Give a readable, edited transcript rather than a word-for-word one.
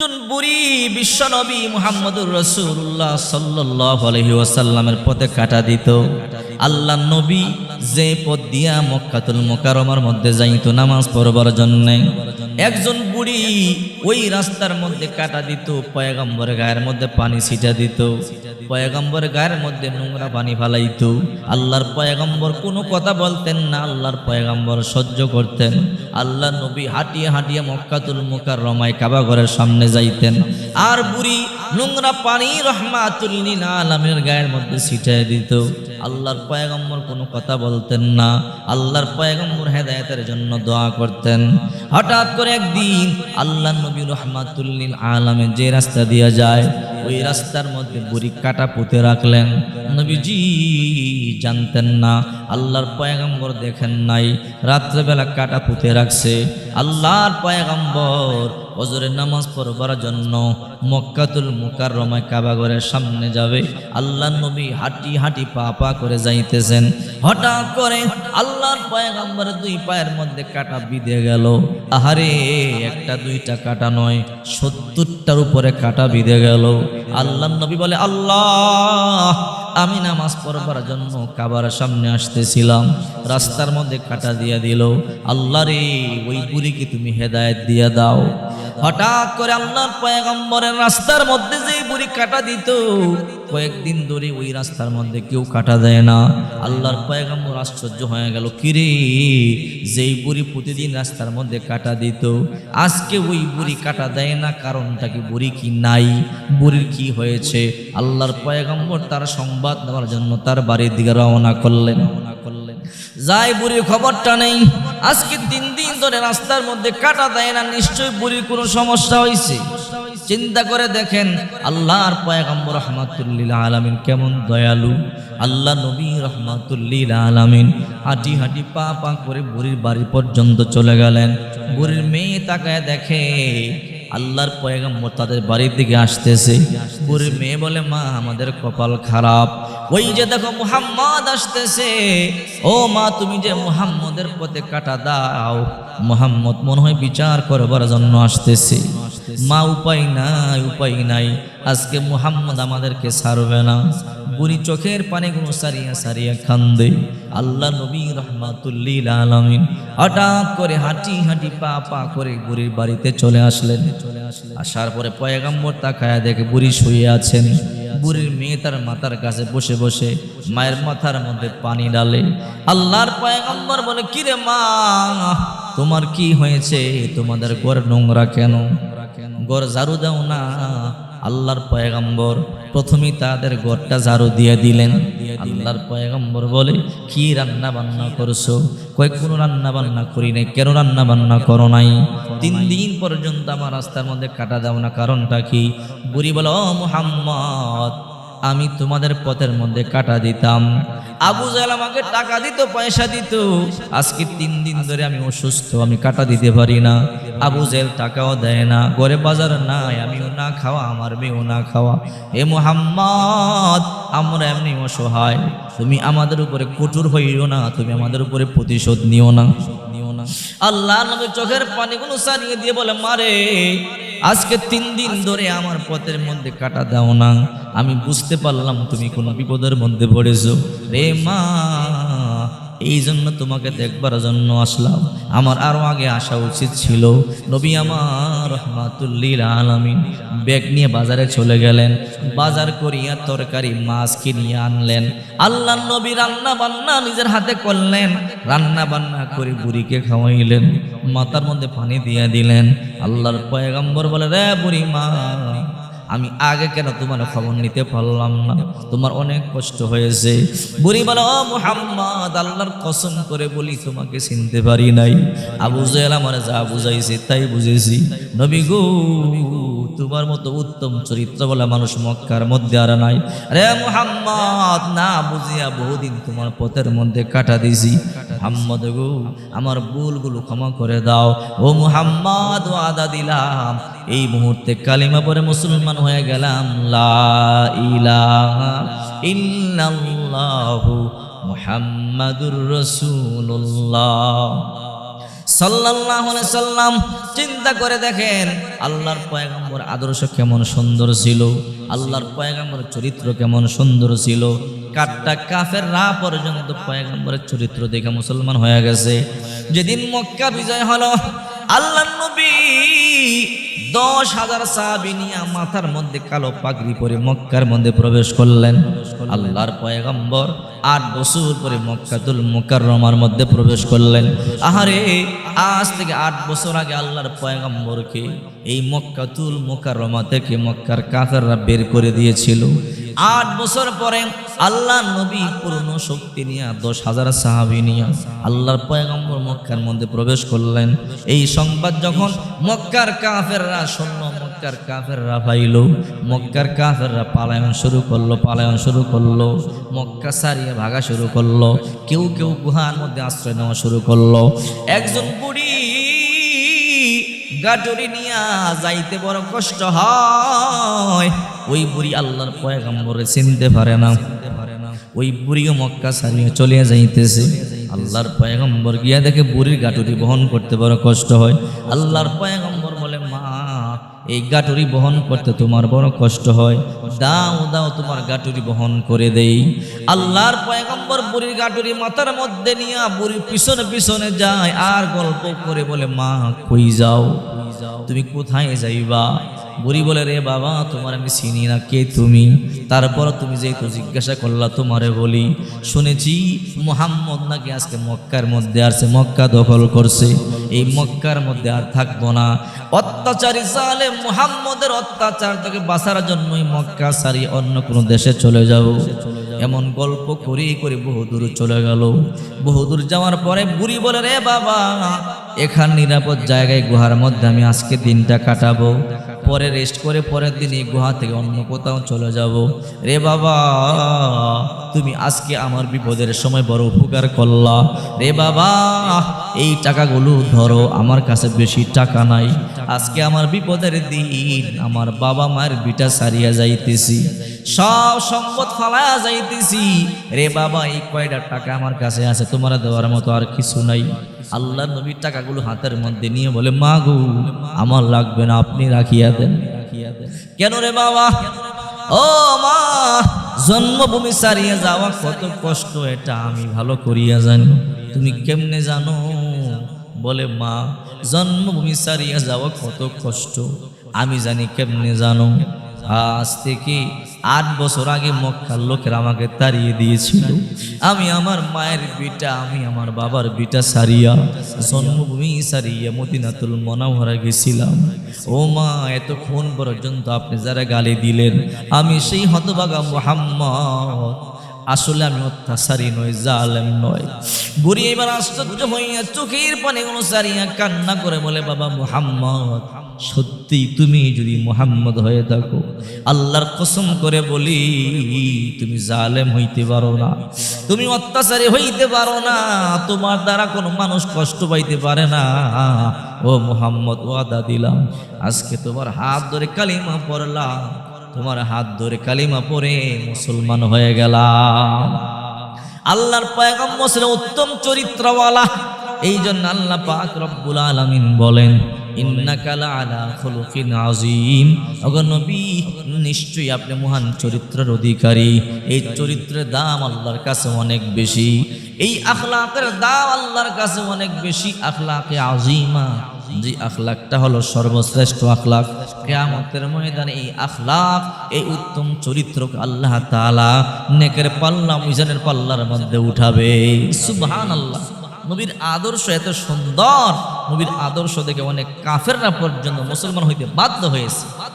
বুড়ি বিশ্বনবী মুহাম্মদুর রাসূলুল্লাহ সাল্লাল্লাহু আলাইহি ওয়াসাল্লামের পথে কাটা দিত। আল্লাহর নবী যে পথ দিয়া মক্কাতুল মুকাররমার মধ্যে যাইতো নামাজ পড়বার জন্য, একজন বুড়ি ওই রাস্তার মধ্যে কাটা দিত। পয়গম্বরের গায়ের মধ্যে পানি ছিটা দিত, পয়গম্বরের গায়ের মধ্যে নোংরা পানি ফালাইতো। আল্লাহর পয়গম্বর কোনো কথা বলতেন না, আল্লাহর পয়গম্বর সহ্য করতেন। আল্লাহর নবী হাঁটিয়ে হাঁটিয়ে মক্কাতুল মুকাররমায় কাবা ঘরের সামনে যাইতেন, আর বুড়ি নোংরা পানি রাহমাতুল লিল আলামিনের গায়ের মধ্যে ছিটায় দিত। আল্লাহর পয়গম্বর কোনো কথা বলতেন না, আল্লাহর পয়গম্বর হেদায়েতের জন্য দোয়া করতেন। হঠাৎ করে একদিন আল্লাহর নবী রাহমাতুল লিল আলামিন যে রাস্তা দিয়ে যায়, ওই রাস্তার মধ্যে বুড়ি কাটা পুঁতে রাখলেন। নবীজি জানতেন না, আল্লাহর পয়গম্বর দেখেন নাই, রাত্রেবেলা কাটা পুঁতে রাখছে। আল্লাহর পয়গম্বর ফজরের নামাজ পড়বার জন্য মক্কাতুল মুকাররমায় কাবা ঘরের সামনে যাবে। আল্লাহর নবী হাঁটি হাঁটি পা পা করে যাইতেছেন। হঠাৎ করে আল্লাহর পয়গম্বরের দুই পায়ের মধ্যে কাটা বিঁধে গেল। আহারে, একটা দুইটা কাটা নয়, 70টার উপরে কাটা বিঁধে গেল। আল্লাহর নবী বলে, আল্লাহ, আমি নামাজ পড়বার জন্য কাবার সামনে আসতেছিলাম, রাস্তার মধ্যে কাটা দিয়া দিল। আল্লাহ রে, ওই বুড়িকে তুমি হেদায়েত দিয়া দাও। হঠাৎ করে আল্লাহর পয়গম্বরের রাস্তার মধ্যে যে বুড়ি কাটা দিত, কয়েকদিন ধরে ওই রাস্তার মধ্যে কেউ কাটা দেয় না। আল্লাহর পয়গম্বর আশ্চর্য হয়ে গেল, কিরে, যেই বুড়ি প্রতিদিন রাস্তার মধ্যে কাটা দিত, আজকে ওই বুড়ি কাটা দেয় না, কারণটা কি? বুড়ি কি নাই? বুড়ির কি হয়েছে? আল্লাহর পয়গম্বর তার সংবাদ দেওয়ার জন্য তার বাড়ির দিকে রওনা করলেন। যাই, বুড়ির খবরটা নেই। আজকে 3 দিন ধরে রাস্তার মধ্যে কাটা দেয় না, নিশ্চয়ই বুড়ির কোনো সমস্যা হয়েছে। চিন্তা করে দেখেন, আল্লাহর পয়গম্বর রাহমাতুল লিল আলামিন কেমন দয়ালু। আল্লাহ নবী রাহমাতুল লিল আলামিন হাঁটি হাঁটি পা পা করে বুড়ির বাড়ি পর্যন্ত চলে গেলেন। বুড়ির মেয়ে তাকায় দেখে আল্লাহর পয়গম্বর তাদের বাড়ির দিকে আসতেছে। বুড়ির মেয়ে বলে, মা, আমাদের কপাল খারাপ, ওই যে দেখো মুহাম্মদ আসতেছে। ও মা, তুমি যে মুহাম্মদের পথে কাটা দাও, মুহাম্মদ মনে হয় বিচার করবার জন্য আসতেছে। মা, উপায় নাই, উপায় নাই, আজকে মুহাম্মদ আমাদেরকে ছাড়বে না। বুড়ি চোখের পানিগুলো সারিয়া সারিয়া কান্দে। আল্লাহ নবী রাহমাতুল লিল আলামিন হঠাৎ করে হাঁটি হাঁটি পা পা করে বুড়ির বাড়িতে চলে আসলেন। আসার পরে পয়গম্বর তাকায়া দেখে বুড়ি শুয়ে আছেন। বুড়ির মেয়ে তার মাথার কাছে বসে বসে মায়ের মাথার মধ্যে পানি ডালে। আল্লাহর পয়গম্বর বলে, কিরে মা, তোমার কি হয়েছে? তোমাদের ঘর নোংরা কেন? ঘর ঝাড়ু দাও না। আল্লাহর পয়গম্বর প্রথমেই তাদের ঘরটা ঝাড়ু দিয়ে দিলেন। আল্লাহর পয়গম্বর বলে, কি রান্না বান্না করছো? কয়েক কোনো রান্না বান্না করি নাই। কেন রান্না বান্না করো নাই? 3 দিন পর্যন্ত আমার রাস্তার মধ্যে কাটা দাও না, কারণটা কি? বুড়ি বলো, ও মুহাম্মদ, আমি তোমাদের পথের মধ্যে কাটা দিতাম। আবু জাহেল আমাকে টাকা দিত, পয়সা দিত। আজকে 3 দিন ধরে আমি অসুস্থ, আমি কাটা দিতে পারি না। আবু জাহেল টাকাও দেয় না, ঘরে বাজার নাই, আমিও না খাওয়া, আমার মেয়েও না খাওয়া। হে মুহাম্মদ, আমরা এমনি অসহায়, তুমি আমাদের উপরে কঠোর হইও না, তুমি আমাদের উপরে প্রতিশোধ নিও না। আল্লাহ নবী চোখের পানিগুলো সারিয়ে দিয়ে বলে, মারে, আজকে 3 দিন ধরে আমার পথের মধ্যে কাটা দাও না, আমি বুঝতে পারলাম তুমি কোনো বিপদের মধ্যে পড়েছো। রে মা, এই জন্য তোমাকে দেখবার জন্য আসলাম, আমার আরো আগে আসা উচিত ছিল। নবী আমার রাহমাতুল লিল আলামিন ব্যাগ নিয়ে বাজারে চলে গেলেন। বাজার করিয়া তরকারি মাছ কিনিয়ে আনলেন। আল্লাহর নবী রান্না বান্না নিজের হাতে করলেন। রান্না বান্না করে বুড়িকে খাওয়াইলেন, মাথার মধ্যে পানি দিয়ে দিলেন। আল্লাহর পয়গম্বর বলে, রে বুড়ি মা, আমি আগে কেন তোমার খবর নিতে পারলাম না? তোমার অনেক কষ্ট হয়েছে। বুড়ি বলে, ও মুহাম্মদ, আল্লাহর কসম করে বলি, তোমাকে চিনতে পারি নাই। আবু জাহেল আমার যা বুঝাইছে তাই বুঝেছি। নবী গো, তোমার মতো উত্তম চরিত্র বলা মানুষ মক্কার মধ্যে আর নাই। রে মুহাম্মদ, না বুঝিয়া বহুদিন তোমার পথের মধ্যে কাটা দিছি। মুহাম্মদ গো, আমার ভুলগুলো ক্ষমা করে দাও। ও মুহাম্মদ, ওয়াদা দিলাম, এই মুহূর্তে কালিমা পড়ে মুসলমান হয়ে গেলাম। লা ইলাহা ইল্লাল্লাহু মুহাম্মাদুর রাসূলুল্লাহ সাল্লাল্লাহু আলাইহি সাল্লাম চিন্তা করে দেখেন আল্লাহর পয়গম্বর আদর্শ কেমন সুন্দর ছিল, আল্লাহর পয়গম্বরের চরিত্র কেমন সুন্দর ছিল। কাটটা কাফেররা পর্যন্ত পয়গম্বরের চরিত্র দেখে মুসলমান হয়ে গেছে। যেদিন মক্কা বিজয় হলো, আল্লাহর নবী 10,000 সাহাবী নিয়ে মাথার মধ্যে কালো পাগড়ি পরে মক্কার মধ্যে প্রবেশ করলেন। আল্লাহর পয়গম্বর 8 বছর পরে মক্কাতুল মুকাররমার মধ্যে প্রবেশ করলেন। আহারে, আজ থেকে 8 বছর আগে আল্লাহর পয়গম্বরকে এই মক্কাতুল মুকাররমা থেকে মক্কার কাফেররা বের করে দিয়েছিল। 8 বছর পরে আল্লাহ নবী পূর্ণ শক্তি নিয়ে 10,000 সাহাবী নিয়ে আল্লাহর পয়গম্বর মক্কার মধ্যে প্রবেশ করলেন। এই সংবাদ যখন মক্কার কাফেররা শুনল, মক্কার কাফেররা পাইল, মক্কার কাফেররা পালায়ন শুরু করলো, মক্কা সারিয়ে ভাগা শুরু করলো। কেউ কেউ গুহার মধ্যে আশ্রয় নেওয়া শুরু করলো। একজন বুড়ি গাটুরি নিয়া যাইতে বড় কষ্ট হয়। ওই বুড়ি আল্লাহর পয়গম্বরে চিনতে পারে না। ওই বুড়িও মক্কা ছাড়িয়ে চলে যাইতেছে। আল্লাহর পয়গম্বর গিয়া দেখে বুড়ির গাটুরি বহন করতে বড় কষ্ট হয়। আল্লাহর পয়গম্বর বলে, মা, এই গাটুরি বহন করতে তোমার বড় কষ্ট হয়, দাও তোমার গাটুরি বহন করে দেই। আল্লাহর পয়গম্বর বুড়ির গাটুরি মাথার মধ্যে নিয়ে বুড়ির পিছনে পিছনে যায় আর গল্প করে বলে, মা, কই যাও, তুমি কোথায় যাইবা? বুড়ি বলে, রে বাবা, তোমার আমি চিনি না, কে তুমি? তারপর তুমি যেহেতু জিজ্ঞাসা করলা তোমারে বলি, শুনেছি মুহাম্মদ নাকি আজকে মক্কার মধ্যে আসছে, মক্কা দখল করছে, এই মক্কার মধ্যে আর থাকবো না। অত্যাচারী জালেম মুহাম্মদের অত্যাচার থেকে বাঁচার জন্যই মক্কা ছাড়িয়ে অন্য কোনো দেশে চলে যাব। এমন গল্প করে করে বহুদূর চলে গেল। বহুদূর যাওয়ার পরে বুড়ি বলে, রে বাবা, এখান নিরাপদ জায়গায় গুহার মধ্যে আমি আজকে দিনটা কাটাবো, পরে রেস্ট করে পরের দিন এই গুহা থেকে অন্য কোথাও চলে যাব। রে বাবা, তুমি আজকে আমার বিপদের সময় বড় উপকার করলা। রে বাবা, এই টাকাগুলো ধরো, আমার কাছে বেশি টাকা নাই, আজকে আমার বিপদের দিন, আমার বাবা মায়ের বিটা সারিয়া যাইতেছি, সব সম্পদ ফালায়া যাইতেছি। রে বাবা, এই কয়টা টাকা আমার কাছে আছে, তোমার দেওয়ার মতো আর কিছু নাই। আল্লাহ নবীর টাকাগুলো হাতের মধ্যে নিয়ে বলে, মা গো, আমার লাগবে না, আপনি রাখিয়া দেন। কেন রে বাবা? ও মা, জন্মভূমি ছাড়িয়ে যাওয়া কত কষ্ট, এটা আমি ভালো করিয়া জানি, তুমি কেমনে জানো? বলে, মা, জন্মভূমি ছাড়িয়ে যাওয়া কত কষ্ট আমি জানি, কেমনে জানো? আজ থেকে 8 বছর আগে মক্কার লোকেরা আমাকে তাড়িয়ে দিয়েছিল। আমি আমার মায়ের বিটা, আমি আমার বাবার বিটা সারিয়া জন্মভূমি সারিয়া মদিনাতুল মুনাওয়ারা গেছিলাম। ও মা, এতক্ষণ পর্যন্ত আপনি যারা গালি দিলেন, আমি সেই হতভাগা মুহাম্মদ, আসলে আমি অত্যাচারী নই, জালেম নয়। বুড়ি এবার আশ্চর্য হইয়া চোখের পানিগুলো সারিয়া কান্না করে বলে, বাবা মুহাম্মদ, সত্যি তুমি যদি মুহাম্মদ হয়ে থাকো, আল্লাহর কসম করে বলি, তুমি জালেম হইতে পারো না, তুমি অত্যাচারী হইতে পারো না, তোমার দ্বারা কোনো মানুষ কষ্ট পাইতে পারে না। ও মুহাম্মদ, ওয়াদা দিলাম, আজকে তোমার হাত ধরে কালিমা পড়লাম, তোমার হাত ধরে কালিমা পড়ে মুসলমান হয়ে গেলাম। আল্লাহর পয়গম্বর ছিলেন উত্তম চরিত্রওয়ালা। এই জন্য আল্লাহ পাক রব্বুল আলামিন বলেন, ইন্নাকা লাআলা খুলুকিন আযীম। ওগো নবী, নিশ্চয়ই আপনি মহান চরিত্রের অধিকারী। এই চরিত্রের দাম আল্লাহর কাছে অনেক বেশি, এই আখলাকের দাম আল্লাহর কাছে অনেক বেশি। আখলাকে আযীমা, যে আখলাকটা হলো সর্বশ্রেষ্ঠ আখলাক। কিয়ামতের ময়দানে এই আখলাক, এই উত্তম চরিত্রকে আল্লাহ তাআলা নেকের পাল্লা, মিজানের পাল্লার মধ্যে উঠাবে। সুবহানাল্লাহ। নবীর আদর্শ এত সুন্দর, নবীর আদর্শ দেখে অনেক কাফেররা পর্যন্ত মুসলমান হইতে বাধ্য হয়েছে।